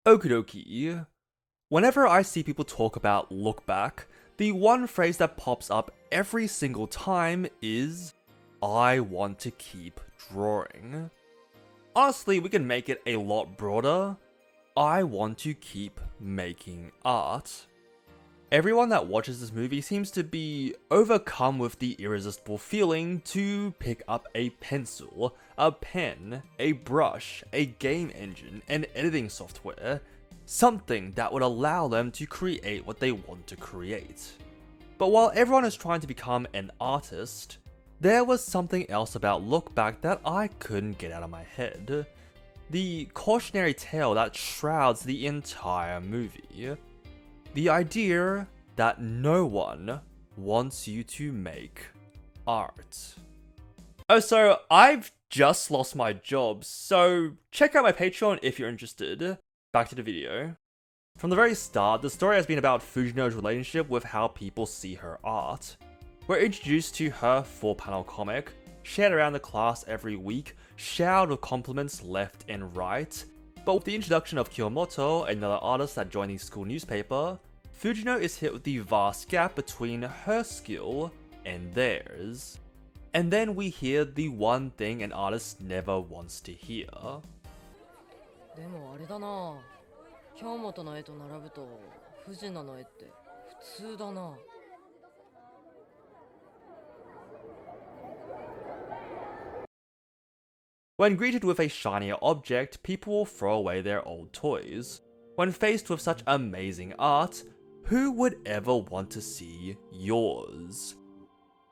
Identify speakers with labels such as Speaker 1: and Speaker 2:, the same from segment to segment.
Speaker 1: Okie dokie. Whenever I see people talk about look back, the one phrase that pops up every single time is, I want to keep drawing. Honestly, we can make it a lot broader. I want to keep making art. Everyone that watches this movie seems to be overcome with the irresistible feeling to pick up a pencil, a pen, a brush, a game engine, and editing software, something that would allow them to create what they want to create. But while everyone is trying to become an artist, there was something else about Look Back that I couldn't get out of my head. The cautionary tale that shrouds the entire movie. The idea that no one wants you to make art. Oh, so I've just lost my job, so check out my Patreon if you're interested. Back to the video. From the very start, the story has been about Fujino's relationship with how people see her art. We're introduced to her 4-panel comic, shared around the class every week, showered with compliments left and right. But with the introduction of Kiyomoto, another artist that joined the school newspaper, Fujino is hit with the vast gap between her skill and theirs. And then we hear the one thing an artist never wants to hear.
Speaker 2: でもあれだな。京本の絵と並ぶと藤野の絵って普通だな。
Speaker 1: When greeted with a shinier object, people will throw away their old toys. When faced with such amazing art, who would ever want to see yours?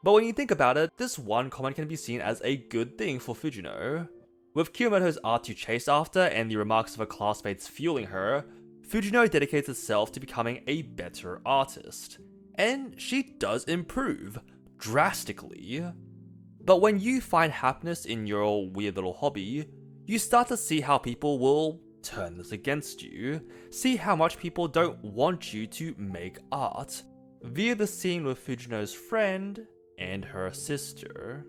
Speaker 1: But when you think about it, this one comment can be seen as a good thing for Fujino. With Kiyomoto's art to chase after and the remarks of her classmates fueling her, Fujino dedicates herself to becoming a better artist. And she does improve, drastically. But when you find happiness in your weird little hobby, you start to see how people will turn this against you, see how much people don't want you to make art, via the scene with Fujino's friend and her sister.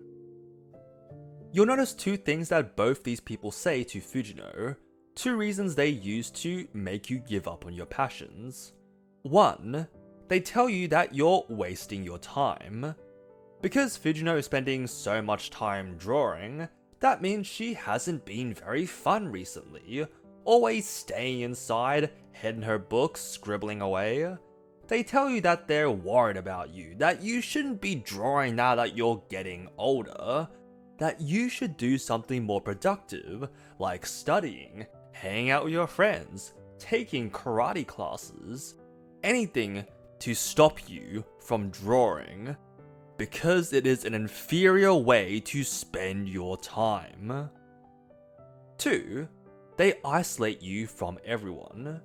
Speaker 1: You'll notice two things that both these people say to Fujino, two reasons they use to make you give up on your passions. One, they tell you that you're wasting your time. Because Fujino is spending so much time drawing, that means she hasn't been very fun recently, always staying inside, head in her books, scribbling away. They tell you that they're worried about you, that you shouldn't be drawing now that you're getting older, that you should do something more productive, like studying, hanging out with your friends, taking karate classes, anything to stop you from drawing. Because it is an inferior way to spend your time. 2. They isolate you from everyone.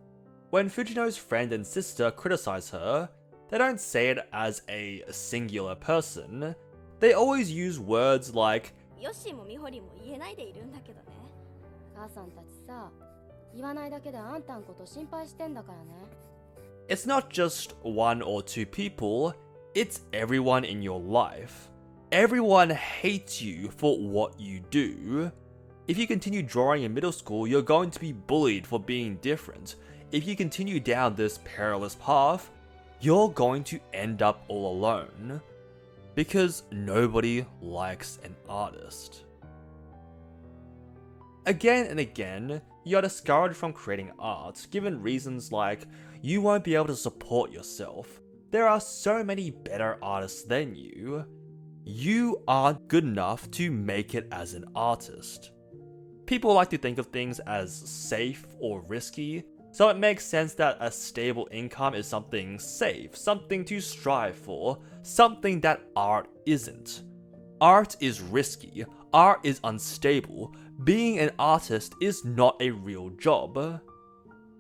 Speaker 1: When Fujino's friend and sister criticize her, they don't say it as a singular person. They always use words like
Speaker 3: ヨッシーもミホリも言えないでいるんだけどね。
Speaker 4: 母さんたちさ、言わないだけであんたんこと心配してんだからね。
Speaker 1: It's not just one or two people, it's everyone in your life. Everyone hates you for what you do. If you continue drawing in middle school, you're going to be bullied for being different. If you continue down this perilous path, you're going to end up all alone. Because nobody likes an artist. Again and again, you're discouraged from creating art, given reasons like you won't be able to support yourself. There are so many better artists than you. You aren't good enough to make it as an artist. People like to think of things as safe or risky, so it makes sense that a stable income is something safe, something to strive for, something that art isn't. Art is risky, art is unstable, being an artist is not a real job.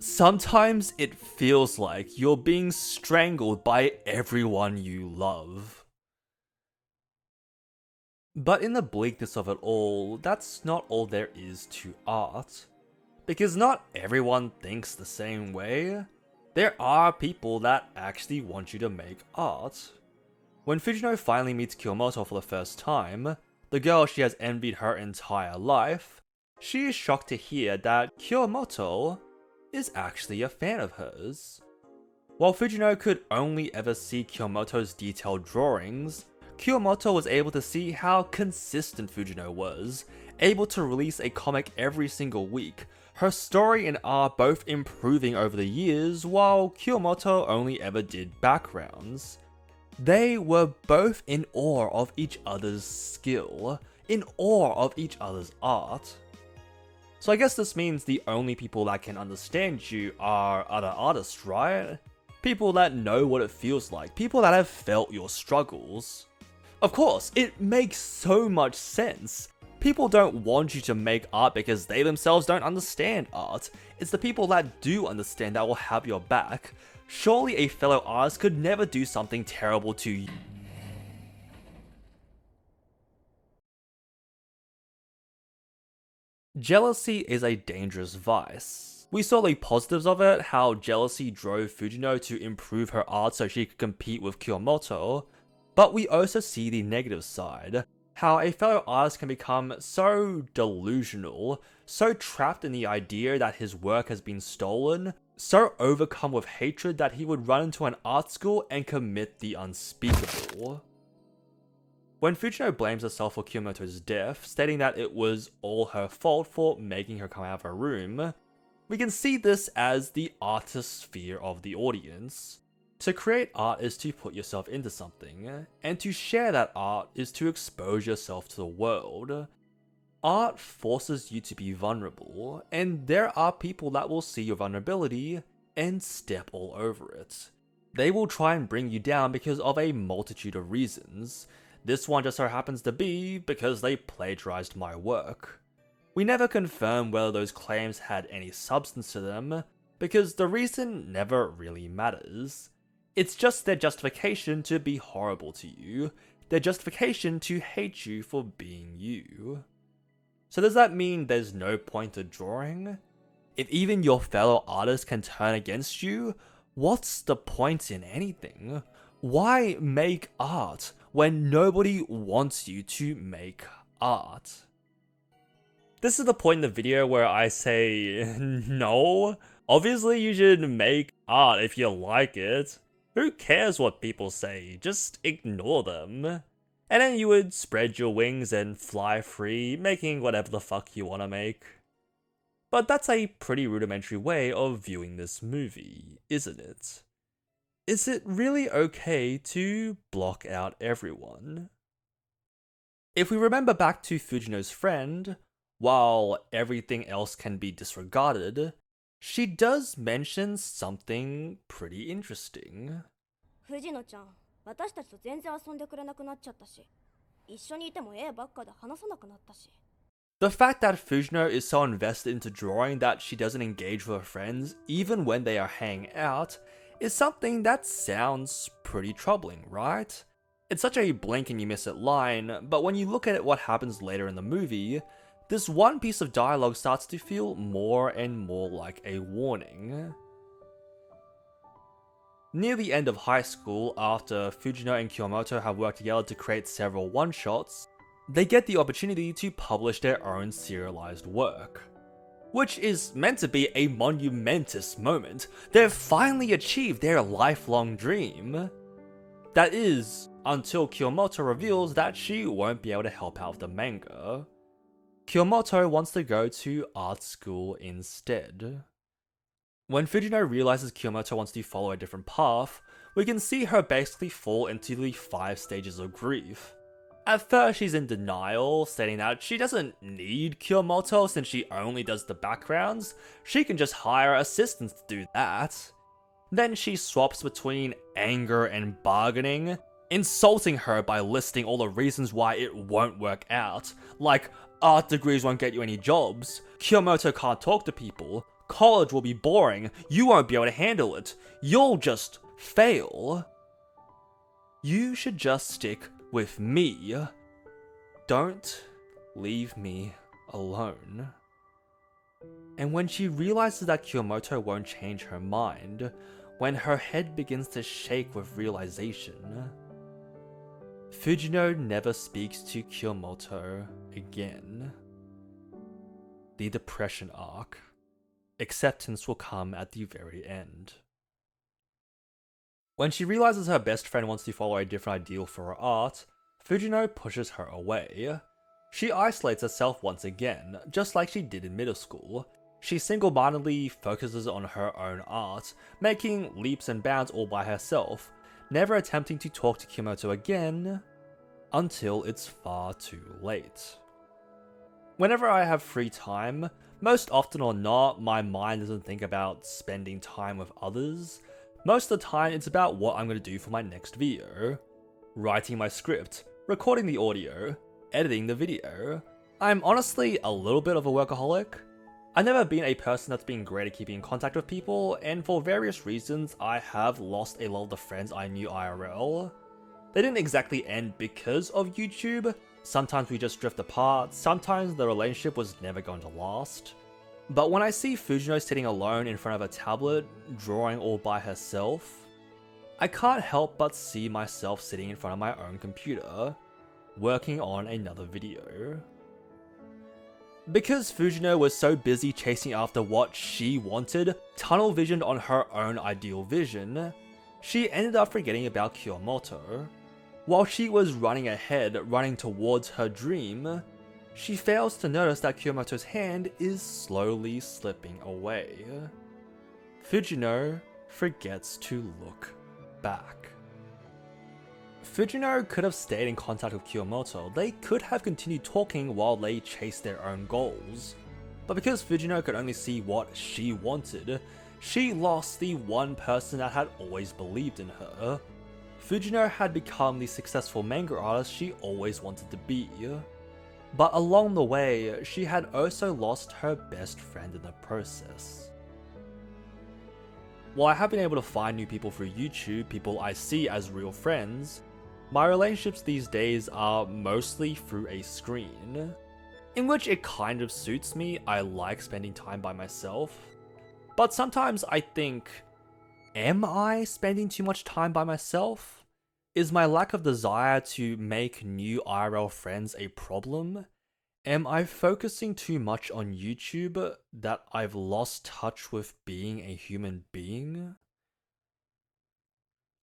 Speaker 1: Sometimes it feels like you're being strangled by everyone you love. But in the bleakness of it all, that's not all there is to art. Because not everyone thinks the same way. There are people that actually want you to make art. When Fujino finally meets Kiyomoto for the first time, the girl she has envied her entire life, she is shocked to hear that Kiyomoto is actually a fan of hers. While Fujino could only ever see Kiyomoto's detailed drawings, Kiyomoto was able to see how consistent Fujino was, able to release a comic every single week, her story and art both improving over the years, while Kiyomoto only ever did backgrounds. They were both in awe of each other's skill, in awe of each other's art. So I guess this means the only people that can understand you are other artists, right? People that know what it feels like, people that have felt your struggles. Of course, it makes so much sense. People don't want you to make art because they themselves don't understand art. It's the people that do understand that will have your back. Surely a fellow artist could never do something terrible to you. Jealousy is a dangerous vice. We saw the positives of it, how jealousy drove Fujino to improve her art so she could compete with Kiyomoto, but we also see the negative side, how a fellow artist can become so delusional, so trapped in the idea that his work has been stolen, so overcome with hatred that he would run into an art school and commit the unspeakable. When Fujino blames herself for Kiyomoto's death, stating that it was all her fault for making her come out of her room, we can see this as the artist's fear of the audience. To create art is to put yourself into something, and to share that art is to expose yourself to the world. Art forces you to be vulnerable, and there are people that will see your vulnerability and step all over it. They will try and bring you down because of a multitude of reasons. This one just so happens to be because they plagiarized my work. We never confirm whether those claims had any substance to them, because the reason never really matters. It's just their justification to be horrible to you, their justification to hate you for being you. So does that mean there's no point to drawing? If even your fellow artists can turn against you, what's the point in anything? Why make art when nobody wants you to make art? This is the point in the video where I say, no, obviously you should make art if you like it. Who cares what people say, just ignore them. And then you would spread your wings and fly free, making whatever the fuck you wanna make. But that's a pretty rudimentary way of viewing this movie, isn't it? Is it really okay to block out everyone? If we remember back to Fujino's friend, while everything else can be disregarded, she does mention something pretty interesting.
Speaker 3: 藤野ちゃん、私たちと全然遊んでくれなくなっちゃったし、一緒にいても絵ばっかで話さなくなったし。
Speaker 1: The fact that Fujino is so invested into drawing that she doesn't engage with her friends even when they are hanging out is something that sounds pretty troubling, right? It's such a blink and you miss it line, but when you look at what happens later in the movie, this one piece of dialogue starts to feel more and more like a warning. Near the end of high school, after Fujino and Kiyomoto have worked together to create several one-shots, they get the opportunity to publish their own serialized work. Which is meant to be a monumentous moment. They've finally achieved their lifelong dream. That is, until Kiyomoto reveals that she won't be able to help out with the manga. Kiyomoto wants to go to art school instead. When Fujino realizes Kiyomoto wants to follow a different path, we can see her basically fall into the 5 stages of grief. At first she's in denial, stating that she doesn't need Kiyomoto since she only does the backgrounds, she can just hire assistants to do that. Then she swaps between anger and bargaining, insulting her by listing all the reasons why it won't work out, like art degrees won't get you any jobs, Kiyomoto can't talk to people, college will be boring, you won't be able to handle it, you'll just fail. You should just stick with me. Don't leave me alone. And when she realizes that Kiyomoto won't change her mind, when her head begins to shake with realization, Fujino never speaks to Kiyomoto again. The depression arc Acceptance will come at the very end. When she realizes her best friend wants to follow a different ideal for her art, Fujino pushes her away. She isolates herself once again, just like she did in middle school. She single-mindedly focuses on her own art, making leaps and bounds all by herself, never attempting to talk to Kyomoto again, until it's far too late. Whenever I have free time, most often or not, my mind doesn't think about spending time with others. Most of the time, it's about what I'm going to do for my next video. Writing my script, recording the audio, editing the video. I'm honestly a little bit of a workaholic. I've never been a person that's been great at keeping in contact with people, and for various reasons, I have lost a lot of the friends I knew IRL. They didn't exactly end because of YouTube. Sometimes we just drift apart, sometimes the relationship was never going to last. But when I see Fujino sitting alone in front of a tablet, drawing all by herself, I can't help but see myself sitting in front of my own computer, working on another video. Because Fujino was so busy chasing after what she wanted, tunnel visioned on her own ideal vision, she ended up forgetting about Kyomoto. While she was running ahead, running towards her dream, she fails to notice that Kyomoto's hand is slowly slipping away. Fujino forgets to look back. Fujino could have stayed in contact with Kyomoto. They could have continued talking while they chased their own goals. But because Fujino could only see what she wanted, she lost the one person that had always believed in her. Fujino had become the successful manga artist she always wanted to be. But along the way, she had also lost her best friend in the process. While I have been able to find new people through YouTube, people I see as real friends, my relationships these days are mostly through a screen, in which it kind of suits me. I like spending time by myself, but sometimes I think, am I spending too much time by myself? Is my lack of desire to make new IRL friends a problem? Am I focusing too much on YouTube that I've lost touch with being a human being?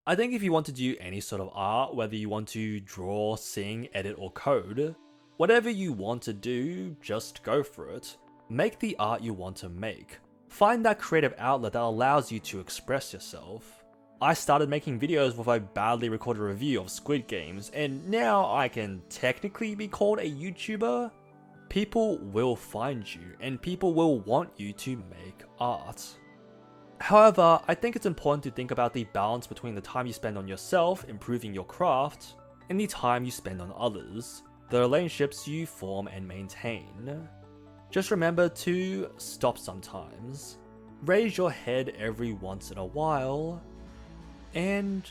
Speaker 1: I think if you want to do any sort of art, whether you want to draw, sing, edit, or code, whatever you want to do, just go for it. Make the art you want to make. Find that creative outlet that allows you to express yourself. I started making videos with a badly recorded review of Squid Games, and now I can technically be called a YouTuber. People will find you, and people will want you to make art. However, I think it's important to think about the balance between the time you spend on yourself, improving your craft, and the time you spend on others, the relationships you form and maintain. Just remember to stop sometimes, raise your head every once in a while, and